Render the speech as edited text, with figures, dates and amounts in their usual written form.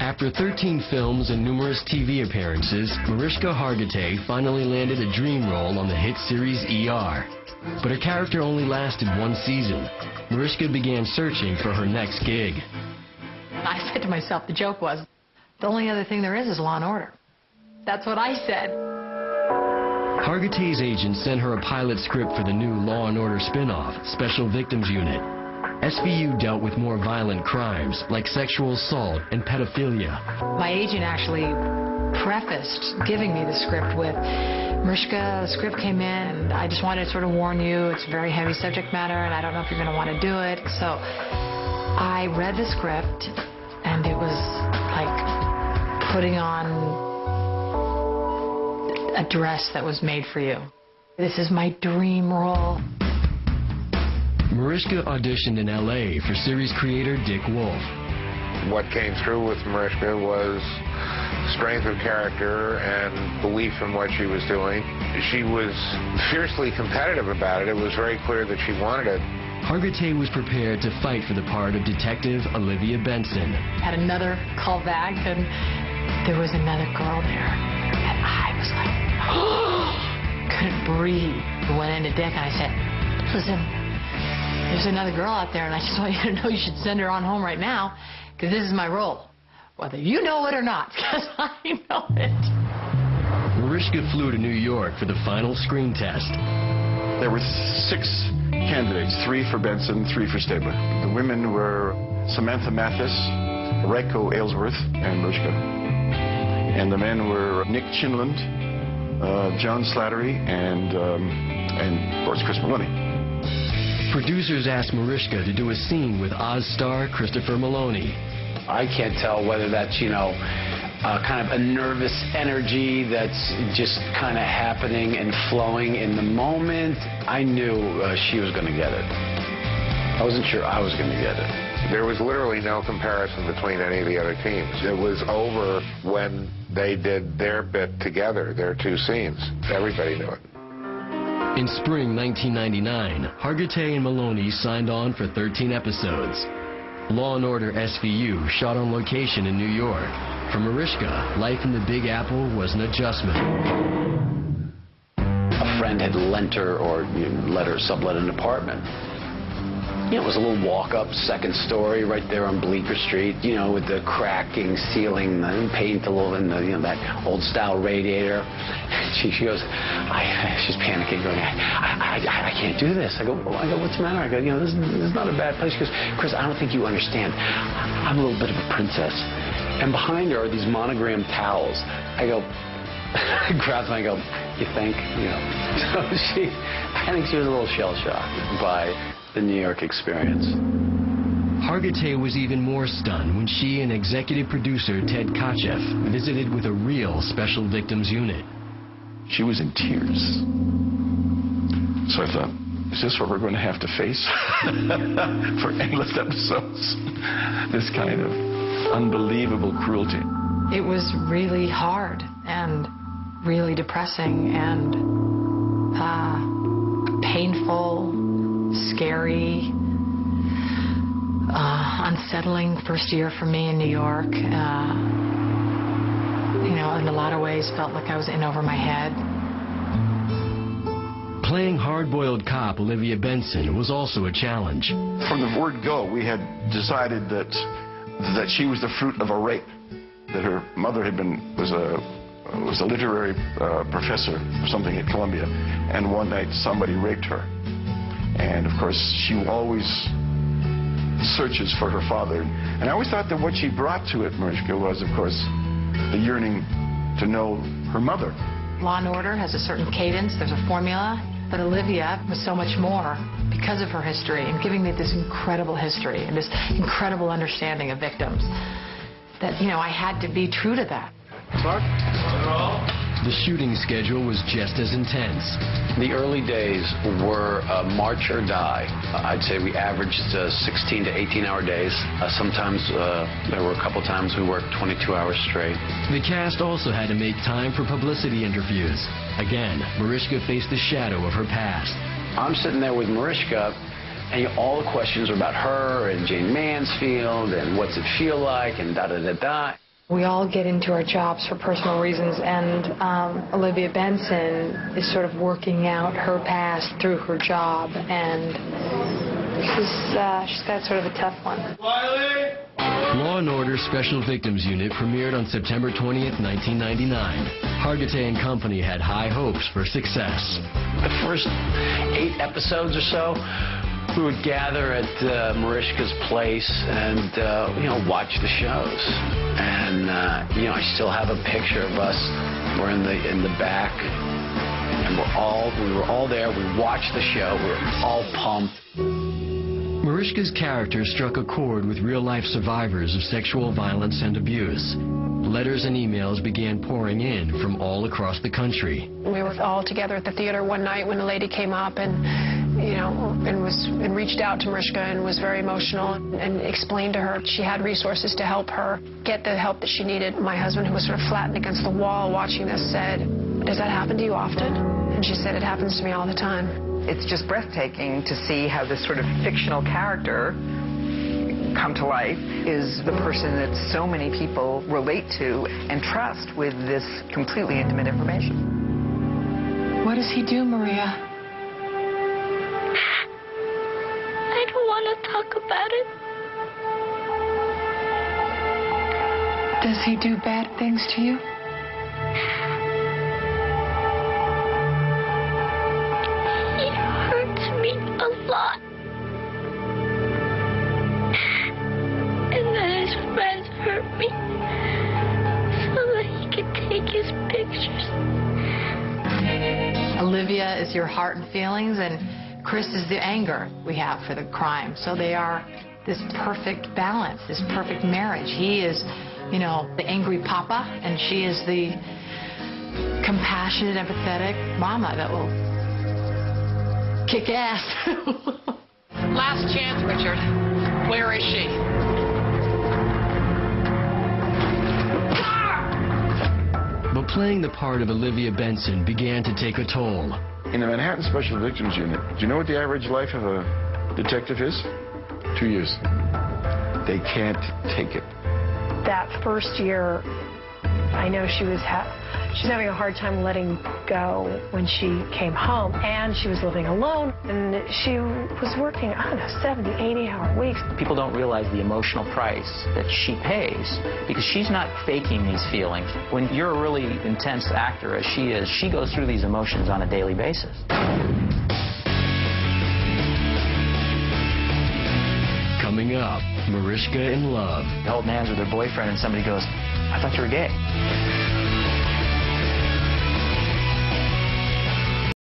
After 13 films and numerous TV appearances, Mariska Hargitay finally landed a dream role on the hit series ER. But her character only lasted one season. Mariska began searching for her next gig. I said to myself, the joke was, the only other thing there is Law & Order. That's what I said. Hargitay's agent sent her a pilot script for the new Law & Order spin-off, Special Victims Unit. SVU dealt with more violent crimes, like sexual assault and pedophilia. My agent actually prefaced giving me the script with, Mariska, the script came in, and I just wanted to sort of warn you, it's a very heavy subject matter, and I don't know if you're going to want to do it. So I read the script, and it was like putting on a dress that was made for you. This is my dream role. Mariska auditioned in LA for series creator Dick Wolf. What came through with Mariska was strength of character and belief in what she was doing. She was fiercely competitive about it. It was very clear that she wanted it. Hargitay was prepared to fight for the part of Detective Olivia Benson. Had another call back, and there was another girl there. And I was like, couldn't breathe. I went into Dick and I said, listen, there's another girl out there, and I just want you to know you should send her on home right now, because this is my role, whether you know it or not, because I know it. Mariska flew to New York for the final screen test. There were 6 candidates, 3 for Benson, 3 for Stabler. The women were Samantha Mathis, Reiko Aylesworth, and Mariska. And the men were Nick Chinland, John Slattery, and of course Chris Maloney. Producers asked Mariska to do a scene with Oz star Christopher Maloney. I can't tell whether that's, kind of a nervous energy that's just kind of happening and flowing in the moment. I knew she was going to get it. I wasn't sure I was going to get it. There was literally no comparison between any of the other teams. It was over when they did their bit together, their 2 scenes. Everybody knew it. In spring 1999, Hargitay and Maloney signed on for 13 episodes. Law & Order SVU shot on location in New York. For Mariska, life in the Big Apple was an adjustment. A friend had lent her or let her sublet an apartment. It was a little walk-up, second story right there on Bleecker Street, with the cracking ceiling, the paint a little, and that old-style radiator. She goes, she's panicking, going, I can't do this. I go, what's the matter? I go, this is not a bad place. She goes, Chris, I don't think you understand. I'm a little bit of a princess. And behind her are these monogram towels. I go, grabs me, I go, you think? So I think she was a little shell-shocked by the New York experience. Hargitay was even more stunned when she and executive producer Ted Kotcheff visited with a real Special Victims Unit. She was in tears. So I thought, is this what we're going to have to face for endless episodes? This kind of unbelievable cruelty. It was really hard and really depressing and painful, scary, unsettling first year for me in New York. In a lot of ways felt like I was in over my head. Playing hard-boiled cop Olivia Benson was also a challenge. From the word go, we had decided that she was the fruit of a rape, that her mother was a literary professor or something at Columbia, and one night somebody raped her. And of course, she always searches for her father. And I always thought that what she brought to it, Mariska, was, of course, the yearning to know her mother. Law & Order has a certain cadence, there's a formula, but Olivia was so much more because of her history and giving me this incredible history and this incredible understanding of victims that, I had to be true to that. Clark? The shooting schedule was just as intense. The early days were march or die. I'd say we averaged 16 to 18-hour days. Sometimes there were a couple times we worked 22 hours straight. The cast also had to make time for publicity interviews. Again, Mariska faced the shadow of her past. I'm sitting there with Mariska, And all the questions are about her and Jane Mansfield and what's it feel like and da-da-da-da. We all get into our jobs for personal reasons, and Olivia Benson is sort of working out her past through her job, and she's got sort of a tough one. Law & Order Special Victims Unit premiered on September 20th, 1999. Hargitay and company had high hopes for success. The first 8 episodes or so, we would gather at Mariska's place and, watch the shows. And, I still have a picture of us. We're in the back, and we were all there. We watched the show. We were all pumped. Mariska's character struck a chord with real-life survivors of sexual violence and abuse. Letters and emails began pouring in from all across the country. We were all together at the theater one night when the lady came up and reached out to Mariska and was very emotional and explained to her she had resources to help her get the help that she needed. My husband, who was sort of flattened against the wall watching this, said, "Does that happen to you often?" And she said, "It happens to me all the time." It's just breathtaking to see how this sort of fictional character come to life is the person that so many people relate to and trust with this completely intimate information. What does he do, Maria? I don't want to talk about it. Does he do bad things to you? He hurts me a lot. And then his friends hurt me so that he could take his pictures. Olivia is your heart and feelings, and Chris is the anger we have for the crime. So they are this perfect balance, this perfect marriage. He is, the angry papa, and she is the compassionate, empathetic mama that will kick ass. Last chance, Richard. Where is she? But playing the part of Olivia Benson began to take a toll. In the Manhattan Special Victims Unit, do you know what the average life of a detective is? 2 years. They can't take it. That first year, I know she's having a hard time letting go when she came home, and she was living alone, and she was working, 70, 80-hour weeks. People don't realize the emotional price that she pays because she's not faking these feelings. When you're a really intense actor, as she is, she goes through these emotions on a daily basis. Coming up, Mariska in love. Holding hands with her boyfriend, and somebody goes, "I thought you were gay."